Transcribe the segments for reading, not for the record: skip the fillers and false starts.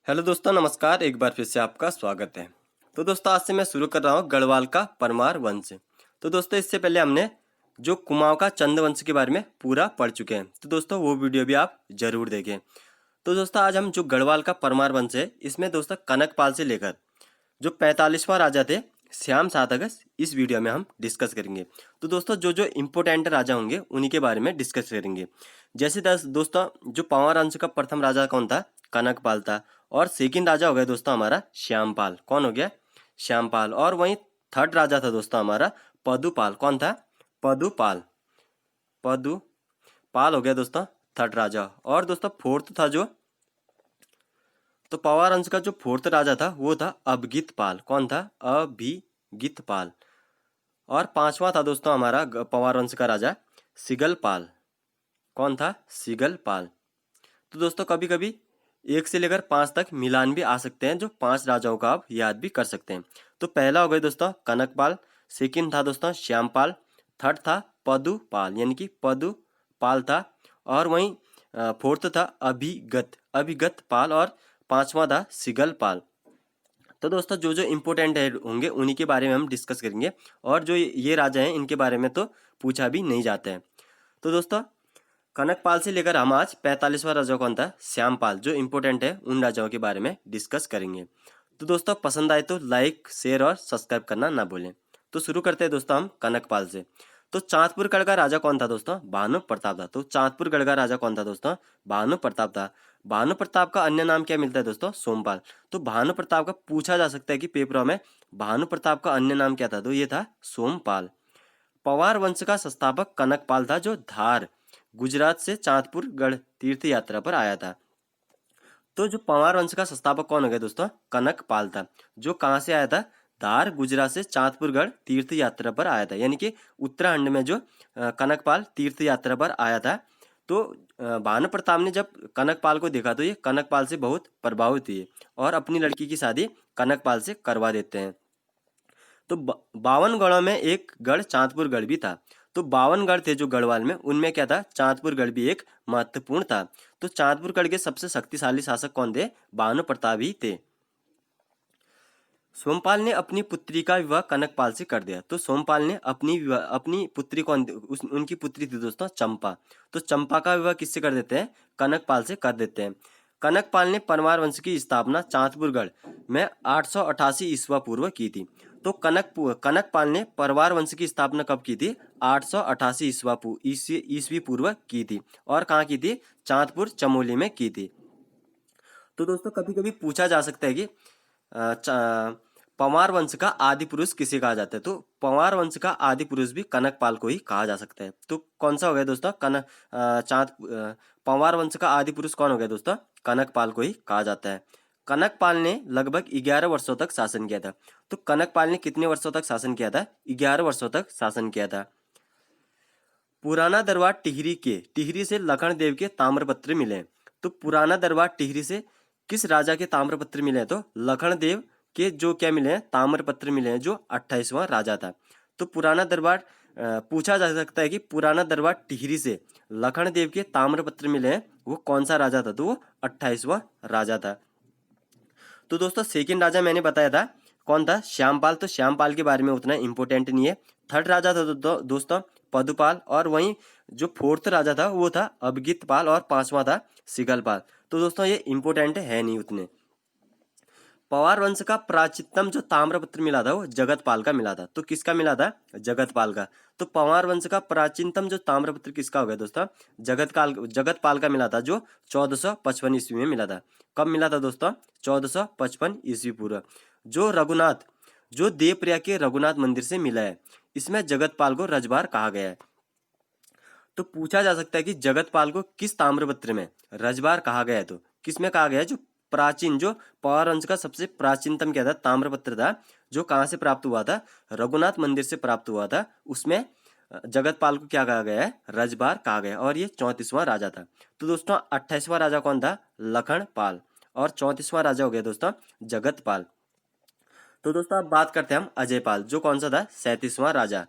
Hello दोस्तों, नमस्कार। एक बार फिर से आपका स्वागत है। तो दोस्तों, आज से मैं शुरू कर रहा हूँ गढ़वाल का परमार वंश। तो दोस्तों, इससे पहले हमने जो कुमाऊं का चंद वंश के बारे में पूरा पढ़ चुके हैं। तो दोस्तों, वो वीडियो भी आप जरूर देखें। तो दोस्तों, आज हम जो गढ़वाल का परमार वंश है, इसमें दोस्तों कनकपाल से लेकर जो 45वां राजा थे श्याम सातकस, इस वीडियो में हम डिस्कस करेंगे। तो दोस्तों, जो जो इम्पोर्टेंट राजा होंगे उन्हीं के बारे में डिस्कस करेंगे। जैसे दोस्तों, जो पंवार वंश का प्रथम राजा कौन था? कनकपाल था। और सेकंड राजा हो गया दोस्तों हमारा श्यामपाल। कौन हो गया? श्यामपाल। और वहीं थर्ड राजा था दोस्तों हमारा पदुपाल। कौन था? पदुपाल। पदुपाल हो गया दोस्तों थर्ड राजा। और दोस्तों फोर्थ था जो, तो पवार वंश का जो फोर्थ राजा था वो था अभिगित पाल। कौन था? अभिगित पाल। और पांचवा था दोस्तों हमारा पवार वंश का राजा सिगलपाल। कौन था? सिगलपाल। तो दोस्तों, कभी कभी 1 से लेकर 5 तक मिलान भी आ सकते हैं, जो 5 राजाओं का आप याद भी कर सकते हैं। तो पहला हो गया दोस्तों कनकपाल, सेकंड था दोस्तों श्यामपाल, थर्ड था पदुपाल यानी कि पदुपाल था, और वहीं फोर्थ था अभिगत अभिगत पाल, और पांचवा था सिगलपाल। तो दोस्तों, जो जो इम्पोर्टेंट है होंगे उन्हीं के बारे में हम डिस्कस करेंगे, और जो ये राजा हैं इनके बारे में तो पूछा भी नहीं जाता है। तो दोस्तों, कनकपाल से लेकर हम आज 45वां राजा कौन था? श्यामपाल। जो इम्पोर्टेंट है उन राजाओं के बारे में डिस्कस करेंगे। तो दोस्तों, पसंद आए तो लाइक, शेयर और सब्सक्राइब करना ना भूलें। तो शुरू करते हैं दोस्तों हम कनकपाल से। तो चांदपुर गढ़ का राजा कौन था दोस्तों? भानु प्रताप था। तो चांदपुर गढ़ का राजा कौन था दोस्तों? भानु प्रताप था। भानु प्रताप का अन्य नाम क्या मिलता है दोस्तों? सोमपाल। तो भानु प्रताप का पूछा जा सकता है कि पेपरों में भानु प्रताप का अन्य नाम क्या था? तो ये था सोमपाल। पवार वंश का संस्थापक कनकपाल था, जो धार गुजरात से चांदपुर गढ़ तीर्थ यात्रा पर आया था। तो जो पंवार वंश का संस्थापक कौन हो गया दोस्तों? कनकपाल था। जो कहाँ से आया था? धार गुजरात से चांदपुरगढ़ तीर्थ यात्रा पर आया था, यानी कि उत्तराखंड में जो कनकपाल तीर्थ यात्रा पर आया था। तो भानु प्रताप ने जब कनकपाल को देखा तो ये कनकपाल से बहुत प्रभावित हुए और अपनी लड़की की शादी कनकपाल से करवा देते हैं। तो 52 गढ़ों में एक गढ़ चांदपुर गढ़ भी था। तो 52 गढ़ थे जो गढ़वाल में, उनमें क्या था? चांदपुर गढ़ भी एक महत्वपूर्ण था। तो चांदपुर गढ़ के सबसे शक्तिशाली शासक कौन थे? भानु प्रताप ही थे। सोमपाल ने अपनी पुत्री का विवाह कनकपाल से कर दिया। तो सोमपाल ने अपनी पुत्री कौन उनकी पुत्री थी दोस्तों चंपा। तो चंपा का विवाह किससे कर देते हैं? कनकपाल से कर देते हैं। कनकपाल ने परमार वंश की स्थापना चांदपुरगढ़ में 888 ईस्वा पूर्व की थी। तो कनकपाल ने परवार वंश की स्थापना कब की थी? 888 ईस्वी पूर्व की थी। और कहाँ की थी? चांदपुर चमोली में की थी। तो दोस्तों, कभी कभी पूछा जा सकता है कि पंवार वंश का आदि पुरुष किसे कहा जाता है? तो पंवार वंश का आदि पुरुष भी कनकपाल को ही कहा जा सकता है। तो कौन सा हो गया दोस्तों? पंवार वंश का आदि पुरुष कौन हो गया दोस्तों? कनकपाल को ही कहा जाता है। कनकपाल ने लगभग 11 वर्षों तक शासन किया था। तो कनकपाल ने कितने वर्षों तक शासन किया था? 11 वर्षों तक शासन किया था। पुराना दरबार टिहरी से लखन देव के ताम्रपत्र मिले। तो पुराना दरबार टिहरी से किस राजा के ताम्रपत्र मिले हैं? तो लखन देव के जो क्या मिले हैं? ताम्रपत्र मिले हैं, जो 28वां राजा था। तो पुराना दरबार पूछा जा सकता है कि पुराना दरबार टिहरी से लखन देव के ताम्रपत्र मिले हैं, वो कौन सा राजा था? तो वो 28वां राजा था। तो दोस्तों, सेकंड राजा मैंने बताया था कौन था? श्यामपाल। तो श्यामपाल के बारे में उतना इम्पोर्टेंट नहीं है। थर्ड राजा था दोस्तों पदुपाल, और वहीं जो फोर्थ राजा था वो था अभिगित पाल, और पांचवा था सिगलपाल। तो दोस्तों, ये इम्पोर्टेंट है नहीं उतने। पवार वंश का प्राचीनतम जो ताम्रपत्र मिला था वो जगतपाल का मिला था। तो किसका मिला था? जगतपाल का। तो पवार वंश का प्राचीनतम जो ताम्रपत्र किसका हो गया दोस्तों? जगतपाल का मिला था, जो 1455 ईस्वी में मिला था। कब मिला था दोस्तों? 1455 ईस्वी पूर्व। जो देवप्रयाग के रघुनाथ मंदिर से मिला है, इसमें जगतपाल को रजभार कहा गया है। तो पूछा जा सकता है कि जगतपाल को किस ताम्रपत्र में रजभार कहा गया है? तो किसमें कहा गया है? जो पवार वंश का सबसे प्राचीनतम क्या था? ताम्रपत्र था, जो कहाँ से प्राप्त हुआ था? रघुनाथ मंदिर से प्राप्त हुआ था। उसमें जगतपाल को क्या कहा गया है? रजभार कहा गया, और ये 34वां राजा था। तो दोस्तों, 28वां राजा कौन था? लखन पाल, और 34वां राजा हो गया दोस्तों जगतपाल। तो दोस्तों, अब बात करते हैं हम अजयपाल, जो कौन सा था? 37वां राजा।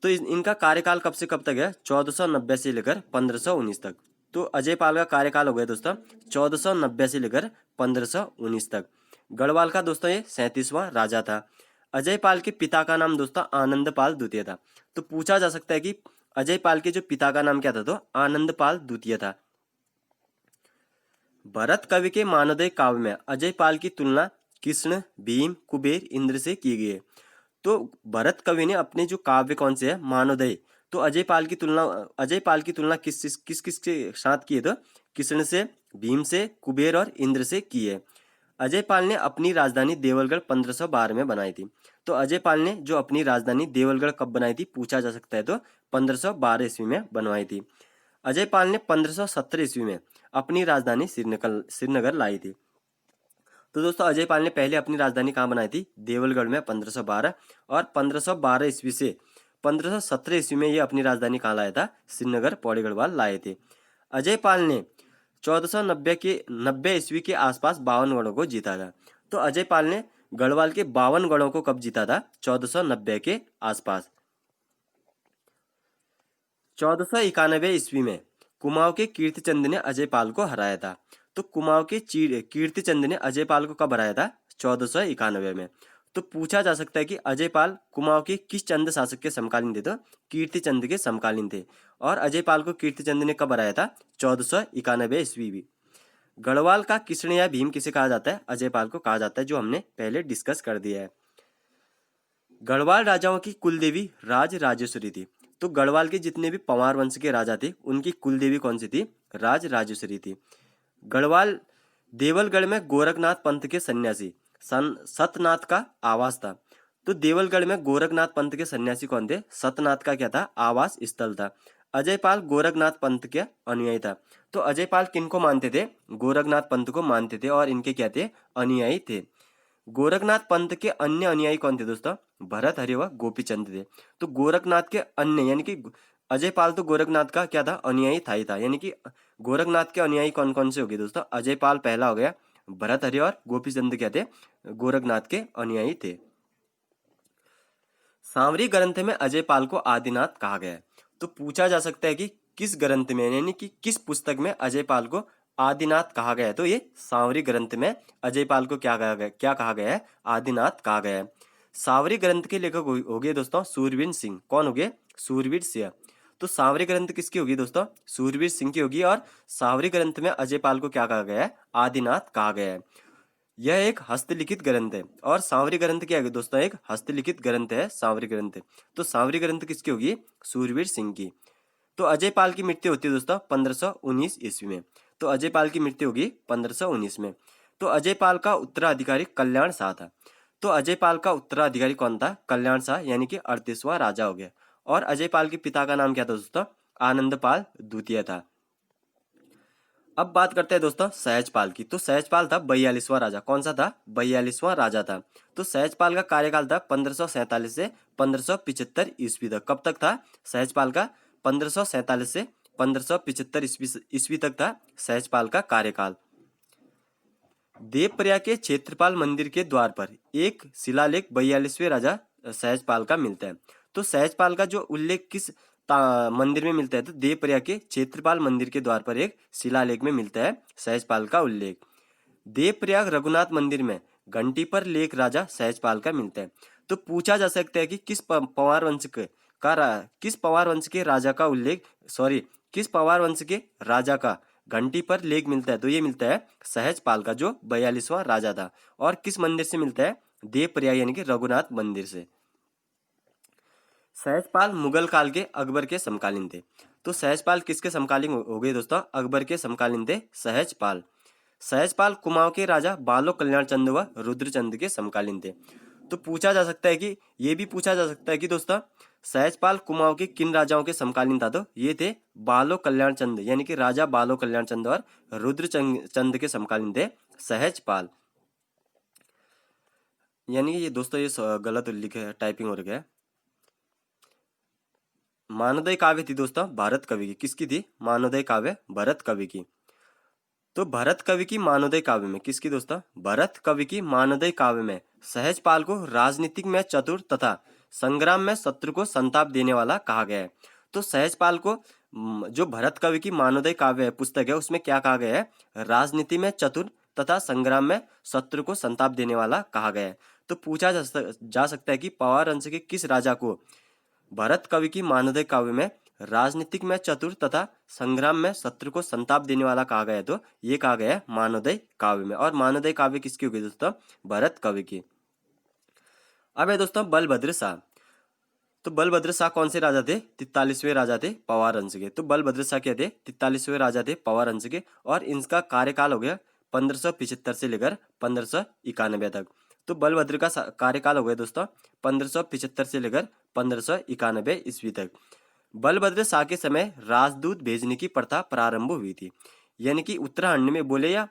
तो इनका कार्यकाल कब से कब तक है? 1490 से लेकर 1519 तक। तो अजय पाल का कार्यकाल हो गया दोस्तों 1490 से लेकर 1519 तक। गढ़वाल का दोस्तों ये 37वां राजा था। अजय पाल के पिता का नाम दोस्तों आनंद पाल द्वितीय था। तो पूछा जा सकता है कि अजय पाल के जो पिता का नाम क्या था, तो आनंद पाल द्वितीय था। भरत कवि के मानवोदय काव्य में अजय पाल की तुलना कृष्ण, भीम, कुबेर, इंद्र से की गई है। तो भरत कवि ने अपने जो काव्य कौन से है मानवोदय, तो अजय पाल की तुलना किस किस के साथ की है, तो कृष्ण से, भीम से, कुबेर और इंद्र से की है। अजय पाल ने अपनी राजधानी देवलगढ़ 1512 में बनाई थी। तो अजय पाल ने जो अपनी राजधानी देवलगढ़ कब बनाई थी पूछा जा सकता है, तो 1512 ईस्वी में बनवाई थी। अजय पाल ने 1517 ईस्वी में अपनी राजधानी श्रीनगर लाई थी। तो दोस्तों अजय पाल ने पहले अपनी राजधानी कहाँ बनाई थी, देवलगढ़ में 1512, और 1512 ईस्वी से 1517 ईस्वी में ये अपनी राजधानी कहाँ लाया था, श्रीनगर पौड़ी गढ़वाल लाए थे। अजय पाल ने 1490 ईस्वी के आसपास 52 गढ़ों को जीता था। तो अजय पाल ने गढ़वाल के 52 गढ़ों को कब जीता था, 1490 के आसपास। 1491 ईस्वी में कुमाऊं के कीर्तिचंद ने अजय पाल को हराया था। तो कुमाऊं के कीर्तिचंद ने अजय पाल को कब हराया था, 1491 में। तो पूछा जा सकता है कि अजय पाल कुमाऊं के किस चंद शासक के समकालीन थे, तो कीर्तिचंद के समकालीन थे। और अजय पाल को कीर्तिचंद ने कब हराया था, 1491 ईस्वी भी। गढ़वाल का कृष्ण या भीम किसे कहा जाता है, अजय पाल को कहा जाता है, जो हमने पहले डिस्कस कर दिया है। गढ़वाल राजाओं की कुलदेवी राज राजेश्वरी थी। तो गढ़वाल के जितने भी पंवार वंश के राजा थे उनकी कुलदेवी कौन सी थी, राज राजेश्वरी थी। गढ़वाल देवलगढ़ में गोरखनाथ पंथ के सन्यासी सतनाथ का आवास था। तो देवलगढ़ में गोरखनाथ पंथ के सन्यासी कौन थे, सतनाथ का क्या था, आवास स्थल था। अजय पाल गोरखनाथ पंथ के अनुयायी था। तो अजय पाल किनको मानते थे, गोरखनाथ पंथ को मानते थे और इनके क्या थे, अनुयायी थे। गोरखनाथ पंथ के अन्य अनुयायी कौन थे दोस्तों, भरत हरि व गोपीचंद थे। तो गोरखनाथ के अन्य यानी कि अजय पाल तो गोरखनाथ का क्या था, अनुयायी था ही था। यानी कि गोरखनाथ के अनुयायी कौन कौन से हो गए दोस्तों, अजय पाल पहला हो गया, भरत हरि और गोपीचंद क्या थे, गोरखनाथ के अनुयायी थे। सांवरी ग्रंथ में अजय पाल को आदिनाथ कहा गया है। तो पूछा जा सकता है कि किस ग्रंथ में यानी कि किस पुस्तक में अजय पाल को आदिनाथ कहा गया है, तो ये सांवरी ग्रंथ में अजय पाल को क्या कहा गया है, आदिनाथ कहा गया है। सांवरी ग्रंथ के लेखक हो गए दोस्तों सूरवीर सिंह। कौन हो गए, सूरवीर सिंह। तो सांवरी ग्रंथ किसकी होगी दोस्तों, सूरवीर सिंह की होगी। और सांवरी ग्रंथ में अजय पाल को क्या कहा गया है, आदिनाथ कहा गया है। यह एक हस्तलिखित ग्रंथ है। और सांवरी ग्रंथ क्या है दोस्तों, एक हस्तलिखित ग्रंथ है सांवरी ग्रंथ। तो सांवरी ग्रंथ किसकी होगी, सूरवीर सिंह की। तो अजय पाल की मृत्यु होती है दोस्तों 1519 ईस्वी में। तो अजय पाल की मृत्यु होगी 1519 में। तो अजय पाल का उत्तराधिकारी कल्याण शाह था। तो अजय पाल का उत्तराधिकारी कौन था, कल्याण शाह, यानी कि 38वां राजा हो गया। और अजय पाल के पिता का नाम क्या था दोस्तों, आनंद पाल द्वितीय था। अब बात करते हैं दोस्तों सहजपाल की। तो सहजपाल था 42वां राजा। कौन सा था, 42वां राजा था। तो सहजपाल का कार्यकाल था 1547 से 1575 ईस्वी तक। कब तक था सहजपाल का, 1547 से 1575 ईस्वी तक था सहजपाल का कार्यकाल। देवप्रयाग के क्षेत्रपाल मंदिर के द्वार पर एक शिलालेख 42वें राजा सहजपाल का मिलता है। तो सहजपाल का जो उल्लेख किस मंदिर में मिलता है, तो देवप्रयाग के क्षेत्रपाल मंदिर के द्वार पर एक शिलालेख में मिलता है सहजपाल का उल्लेख। देवप्रयाग रघुनाथ मंदिर में घंटी पर लेख राजा सहजपाल का मिलता है। तो पूछा जा सकता है कि किस पंवार वंश के राजा का उल्लेख, किस पंवार वंश के राजा का घंटी पर लेख मिलता है, तो ये मिलता है सहजपाल का जो 42वां राजा था। और किस मंदिर से मिलता है, देवप्रयाग यानी कि रघुनाथ मंदिर से। सहजपाल मुगल काल के अकबर के समकालीन थे। तो सहजपाल किसके समकालीन हो गए दोस्तों, अकबर के समकालीन थे सहजपाल। सहजपाल कुमाऊं के राजा बालो कल्याण चंद व रुद्रचंद के समकालीन थे। तो पूछा जा सकता है कि ये भी पूछा जा सकता है कि दोस्तों सहजपाल कुमाऊं के किन राजाओं के समकालीन था, तो ये थे बालो कल्याण चंद यानी कि राजा बालो कल्याण चंद और रुद्रचंद के समकालीन थे सहजपाल। यानी कि ये दोस्तों ये गलत लिखे है, टाइपिंग हो गया है। मानवोदय काव्य थी दोस्तों भरत कवि की। किसकी थी, मानवोदय काव्य भरत कवि की। तो भरत कवि की मानवोदय काव्य में किसकी दोस्तों, भरत कवि की मानवोदय काव्य में सहजपाल को राजनीतिक में चतुर तथा संग्राम में शत्रु को संताप देने वाला कहा गया है। तो सहजपाल को जो भरत कवि की मानवोदय काव्य है पुस्तक है उसमें क्या कहा गया है, राजनीति में चतुर तथा संग्राम में शत्रु को संताप देने वाला कहा गया है। तो पूछा जा सकता है कि पवार वंश के किस राजा को भरत कवि की मानवोदय काव्य में राजनीतिक में चतुर तथा संग्राम में शत्रु को संताप देने वाला कहा गया है, तो ये कहा गया है मानवोदय काव्य में। और मानवोदय काव्य किसकी होगी दोस्तों, भरत कवि की। अब है दोस्तों बलभद्र शाह। तो बलभद्र शाह कौन से राजा थे, 43वें राजा थे पवार वंश के। तो बलभद्र शाह क्या थे, 43वें राजा थे पवार वंश के। और इनका कार्यकाल हो गया 1575 से लेकर 1591 तक। तो बलभद्र का कार्यकाल हो गया दोस्तों 1575 से लेकर 1591 ईस्वी तक। बलभद्र शाह के समय राजदूत भेजने की प्रथा प्रारंभ हुई थी। यानी कि उत्तराखंड में बोले या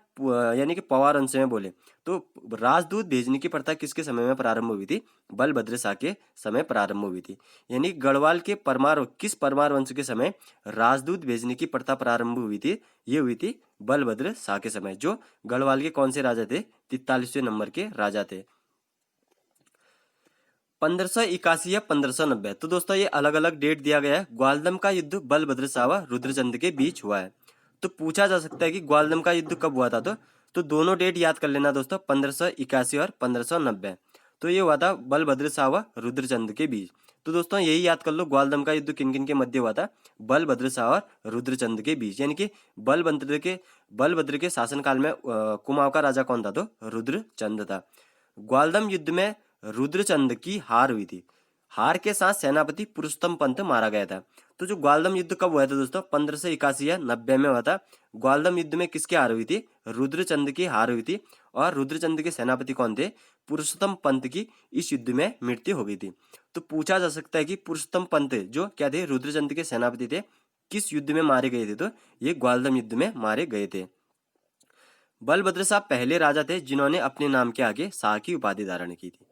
यानी कि पवार वंश में बोले तो राजदूत भेजने की प्रथा किसके समय में प्रारंभ हुई थी, बलभद्र शाह के समय प्रारंभ हुई थी। यानी गढ़वाल के किस परमार वंश के समय राजदूत भेजने की प्रथा प्रारंभ हुई थी, ये हुई थी बलभद्र शाह के समय, जो गढ़वाल के कौन से राजा थे, 43वें नंबर के राजा थे। 1581 या 1590। तो दोस्तों ये अलग अलग डेट दिया गया है। ग्वालदम का युद्ध बलभद्र शाह व रुद्रचंद के बीच हुआ है। तो पूछा जा सकता है कि ग्वालदम का युद्ध कब हुआ था, तो दोनों डेट याद कर लेना दोस्तों, 1581 और 1590। तो ये हुआ था बलभद्र शाह व रुद्रचंद के बीच। तो दोस्तों यही याद कर लो, ग्वालदम का युद्ध किन किन के मध्य हुआ था, बलभद्र शाह और रुद्रचंद के बीच। यानी कि बलभद्र के शासनकाल में कुमाऊं का राजा कौन था, तो रुद्रचंद था। ग्वालदम युद्ध में रुद्रचंद की हार हुई थी। हार के साथ सेनापति पुरुषोत्तम पंत मारा गया था। तो जो ग्वालदम युद्ध कब हुआ था दोस्तों, 1581 या 90 में हुआ था। ग्वालदम युद्ध में किसकी हार हुई थी, रुद्रचंद की हार हुई थी। और रुद्रचंद के सेनापति कौन थे, पुरुषोत्तम पंत की इस युद्ध में मृत्यु हो गई थी। तो पूछा जा सकता है कि पुरुषोत्तम पंत जो क्या थे, रुद्रचंद के सेनापति थे, किस युद्ध में मारे गए थे, तो ये ग्वालदम युद्ध में मारे गए थे। बलभद्र शाह पहले राजा थे जिन्होंने अपने नाम के आगे शाह की उपाधि धारण की थी।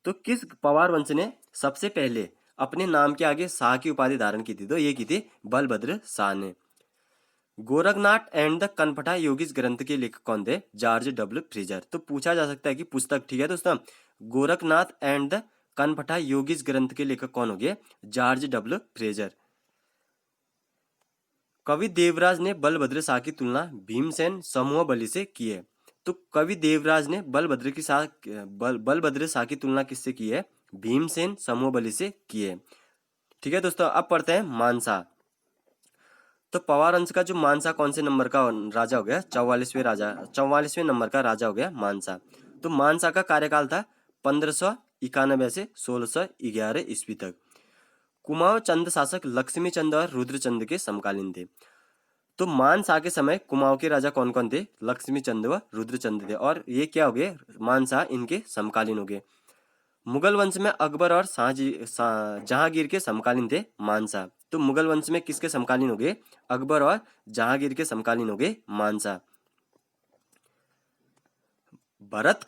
तो किस पवार वंश ने सबसे पहले अपने नाम के आगे शाह की उपाधि धारण की थी, तो ये की थी बलभद्र शाह ने। गोरखनाथ एंड द कनपटा योगीज ग्रंथ के लेखक कौन थे, जॉर्ज डब्ल्यू फ्रेजर। तो पूछा जा सकता है कि पुस्तक, ठीक है दोस्तों, गोरखनाथ एंड द कनपटा योगीज ग्रंथ के लेखक कौन हो गए, जॉर्ज डब्ल्यू फ्रेजर। कवि देवराज ने बलभद्र शाह की तुलना भीमसेन समूह बलि से की है। तो कवि देवराज ने बलभद्र शाह की तुलना किससे की है, भीमसेन समूह बलि से की है। ठीक है दोस्तों, अब पढ़ते हैं मानसा। तो पवार वंश का जो मानसा कौन से नंबर का राजा हो गया, 44वें नंबर का राजा हो गया मानसा। तो मानसा का कार्यकाल था 1591 से 1611 ईस्वी तक। कुमाऊं चंद शासक लक्ष्मी चंद और रुद्रचंद के समकालीन थे। तो मानसा के समय कुमाऊं के राजा कौन कौन थे, लक्ष्मी चंद व रुद्रचंद थे। और ये क्या हो गए, मानसा इनके समकालीन हो गए। मुगल वंश में अकबर और जहांगीर के समकालीन थे मानसा। तो मुगल वंश में किसके समकालीन हो गए, अकबर और जहांगीर के समकालीन हो गए मानसा। भरत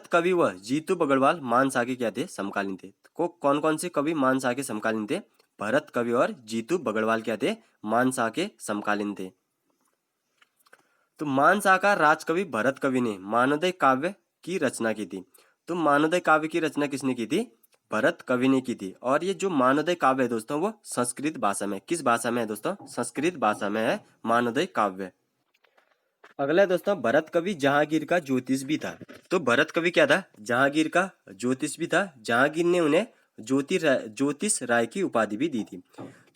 कवि व जीतू बगड़वाल मानसा के क्या थे, समकालीन थे। कौन कौन से कवि मानसा के समकालीन थे, भरत कवि और जीतू बगड़वाल क्या थे, मानसा के समकालीन थे। तो मानसा का राजकवि भरत कवि ने मानवोदय काव्य की रचना की थी। तो मानवोदय काव्य की रचना किसने की थी, भरत कवि ने की थी। और ये जो मानवोदय काव्य है दोस्तों, वो संस्कृत भाषा में, किस भाषा में है दोस्तों, संस्कृत भाषा में है मानवोदय काव्य। अगला है दोस्तों, भरत कवि जहांगीर का ज्योतिष भी था। तो भरत कवि क्या था, जहांगीर का ज्योतिष भी था। जहांगीर ने उन्हें ज्योतिष राय की उपाधि भी दी थी।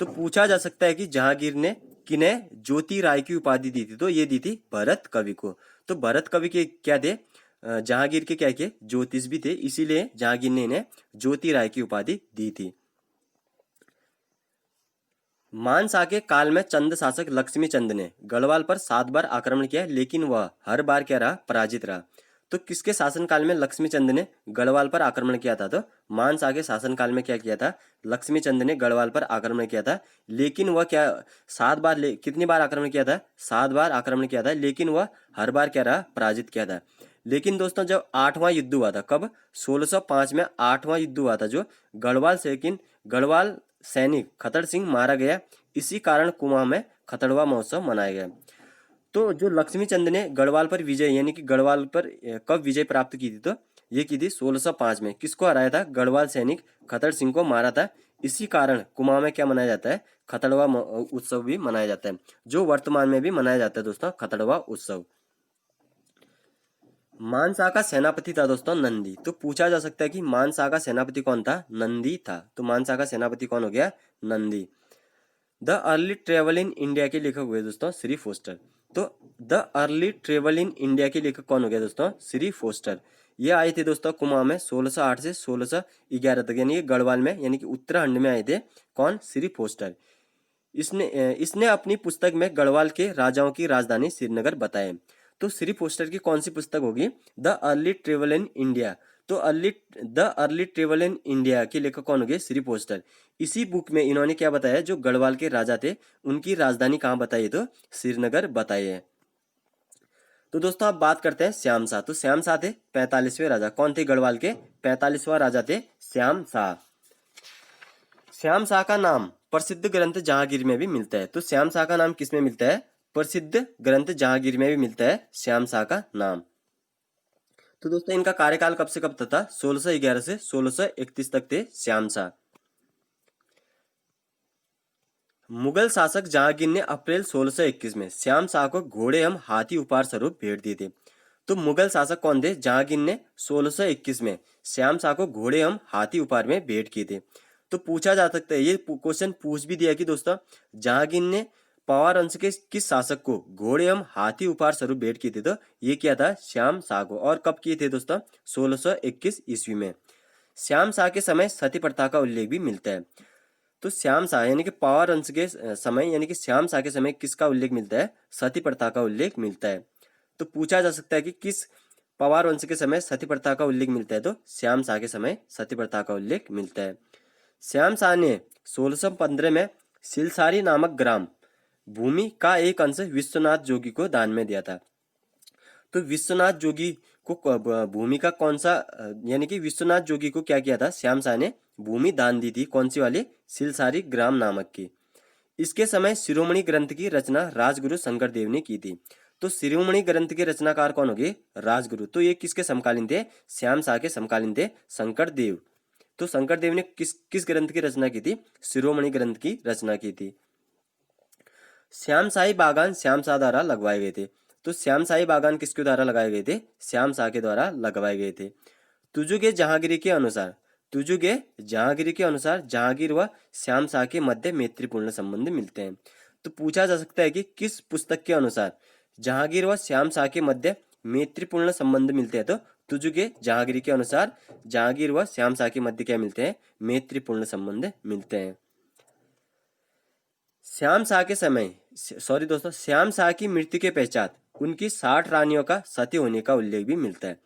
तो पूछा जा सकता है कि जहांगीर ने किन्हें ज्योति राय की उपाधि दी थी, तो ये दी थी भरत कवि को। तो भरत कवि के क्या थे, जहांगीर के क्या के ज्योतिष भी थे, इसीलिए जहांगीर ने इन्हें ज्योति राय की उपाधि दी थी। मानसा के काल में चंद शासक लक्ष्मी चंद ने गढ़वाल पर 7 बार आक्रमण किया, लेकिन वह हर बार क्या रहा, पराजित रहा। तो किसके शासनकाल में लक्ष्मी चंद ने गढ़वाल पर आक्रमण किया था, तो मानसा के शासनकाल में क्या किया था, लक्ष्मी चंद ने गढ़वाल पर आक्रमण किया था। लेकिन वह क्या 7 बार कितनी बार आक्रमण किया था, 7 बार आक्रमण किया था, लेकिन वह हर बार क्या रहा, पराजित किया था। लेकिन दोस्तों जब 8वां युद्ध हुआ था, कब, 1605 में 8वां युद्ध हुआ था, जो गढ़वाल सैनिक खतर सिंह मारा गया। इसी कारण कुमाऊं में खतड़वा महोत्सव मनाया गया। तो जो लक्ष्मी चंद ने गढ़वाल पर विजय, यानी कि गढ़वाल पर कब विजय प्राप्त की थी, तो ये की थी 1605 में। किसको हराया था? गढ़वाल सैनिक खतर सिंह को मारा था। इसी कारण कुमाऊं में क्या मनाया जाता है? खतड़वा उत्सव भी मनाया जाता है, जो वर्तमान में भी मनाया जाता है दोस्तों, खतड़वा उत्सव। मानसा का सेनापति था दोस्तों नंदी। तो पूछा जा सकता है कि मानसा का सेनापति कौन था? नंदी था। तो मानसा का सेनापति कौन हो गया? Nandi. The early travel in India के लेखक हुए दोस्तों श्री फोस्टर। तो the early travel in India के लेखक कौन हो गया दोस्तों? श्री फोस्टर। ये आए थे दोस्तों कुमाऊं में 1608 से 1611 तक, यानी कि गढ़वाल में, यानी कि उत्तराखंड में आए थे। कौन? श्री फोस्टर। इसने अपनी पुस्तक में गढ़वाल के राजाओं की राजधानी श्रीनगर बताए। तो श्री फोस्टर की कौन सी पुस्तक होगी? The early travel in India. तो the early travel in India के लेखक कौन हो गए? श्री फोस्टर। इसी बुक में इन्होंने क्या बताया? जो गढ़वाल के राजा थे उनकी राजधानी कहाँ बताई है? तो श्रीनगर बताई है। तो दोस्तों अब बात करते हैं श्याम शाह। तो श्याम शाह थे 45वें राजा। कौन थे गढ़वाल के? 45वां राजा थे श्याम शाह। श्याम शाह का नाम प्रसिद्ध ग्रंथ जहांगीर में भी मिलता है। तो श्याम शाह का नाम किस में मिलता है? प्रसिद्ध ग्रंथ जहांगीर में भी मिलता है श्याम शाह का नाम। तो दोस्तों इनका कार्यकाल कब से कब तक था? 1611 से 1631 तक थे श्याम शाह। मुगल शासक जहांगीर ने अप्रैल 1621 में श्याम शाह को घोड़े एवं हाथी उपहार स्वरूप भेंट दिए थे। तो मुगल शासक कौन थे? जहांगीर ने 1621 में श्याम शाह को घोड़े एवं हाथी उपहार में भेंट किए थे। तो पूछा जा सकता है, ये क्वेश्चन पूछ भी दिया कि दोस्तों जहांगीर ने पवार वंश के किस शासक को घोड़े एवं हाथी उपहार स्वरूप भेंट किए थे? तो ये किया था श्याम शाह को। और कब किए थे दोस्तों? 1621 ईस्वी में। श्याम शाह के समय सती प्रथा का उल्लेख भी मिलता है। तो श्याम शाह यानी कि पवार वंश के समय, यानी कि श्याम शाह के समय किसका उल्लेख मिलता है? सती प्रथा का उल्लेख मिलता है। तो पूछा जा सकता है कि किस पवार वंश के समय सती प्रथा का उल्लेख मिलता है? तो श्याम शाह के समय सती प्रथा का उल्लेख मिलता है। श्याम शाह ने 1615 में सिलसारी नामक ग्राम भूमि का एक अंश विश्वनाथ जोगी को दान में दिया था। तो विश्वनाथ जोगी को भूमि का कौन सा, यानी कि विश्वनाथ जोगी को क्या किया था? श्याम शाह ने भूमि दान दी थी। कौन सी वाली? सिलसारी ग्राम नामक की। इसके समय शिरोमणि ग्रंथ की रचना राजगुरु शंकर देव ने की थी। तो शिरोमणि ग्रंथ के रचनाकार कौन हो गए? राजगुरु। तो ये किसके समकालीन थे? श्याम शाह के समकालीन थे शंकर देव। तो शंकर देव ने किस ग्रंथ की रचना की थी? शिरोमणि ग्रंथ की रचना की थी। श्याम शाही बागान श्याम शाह द्वारा लगवाए गए थे। तो श्याम शाही बागान किसके द्वारा लगाए गए थे? श्याम शाह के द्वारा लगवाए गए थे। तुजुगे जहांगीरी के अनुसार जहांगीर व श्याम शाह के मध्य मैत्रीपूर्ण संबंध मिलते हैं। तो पूछा जा सकता है कि किस पुस्तक के अनुसार जहांगीर व श्याम शाह के मध्य मैत्रीपूर्ण संबंध मिलते हैं? तो तुजुगे जहांगीरी के अनुसार जहांगीर व श्याम शाह के मध्य क्या मिलते हैं? मैत्रीपूर्ण संबंध मिलते हैं। श्याम शाह के समय, सॉरी दोस्तों, श्याम शाह की मृत्यु के पश्चात उनकी 60 रानियों का सती होने का उल्लेख भी मिलता है।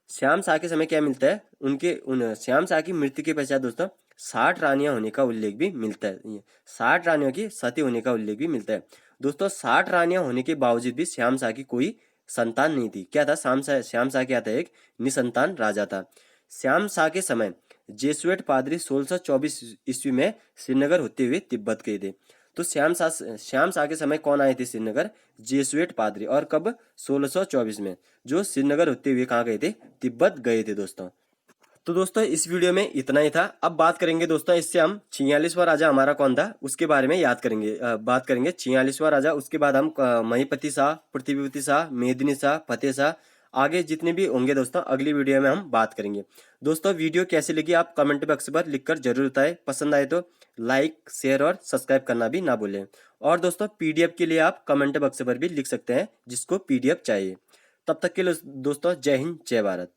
श्याम शाह के समय क्या मिलता है? श्याम शाह की मृत्यु के पश्चात दोस्तों 60 रानियां होने का उल्लेख भी मिलता है। 60 रानियों की सती होने का उल्लेख भी मिलता है। दोस्तों 60 रानियां होने के बावजूद भी श्याम शाह की कोई संतान नहीं थी। क्या था? श्याम शाह क्या था? एक निसंतान राजा था। श्याम शाह के समय जेसुएट पादरी 1624 ईस्वी में श्रीनगर होते हुए तिब्बत गए थे। तो श्याम शाह के समय कौन आए थे श्रीनगर? जेसुएट पादरी। और कब? 1624 में, जो श्रीनगर होते हुए कहाँ गए थे? तिब्बत गए थे दोस्तों। तो दोस्तों इस वीडियो में इतना ही था। अब बात करेंगे दोस्तों, इससे हम 46वां राजा हमारा कौन था उसके बारे में याद करेंगे, बात करेंगे 46वां राजा। उसके बाद हम महीपति शाह, पृथ्वीपति शाह, मेदिनी शाह, फतेह शाह, आगे जितने भी होंगे दोस्तों अगली वीडियो में हम बात करेंगे। दोस्तों वीडियो कैसी लगी आप कमेंट बॉक्स पर लिखकर जरूर बताएं। पसंद आए तो लाइक, शेयर और सब्सक्राइब करना भी ना भूलें। और दोस्तों पीडीएफ के लिए आप कमेंट बॉक्स पर भी लिख सकते हैं जिसको पीडीएफ चाहिए। तब तक के लिए दोस्तों जय हिंद, जय भारत।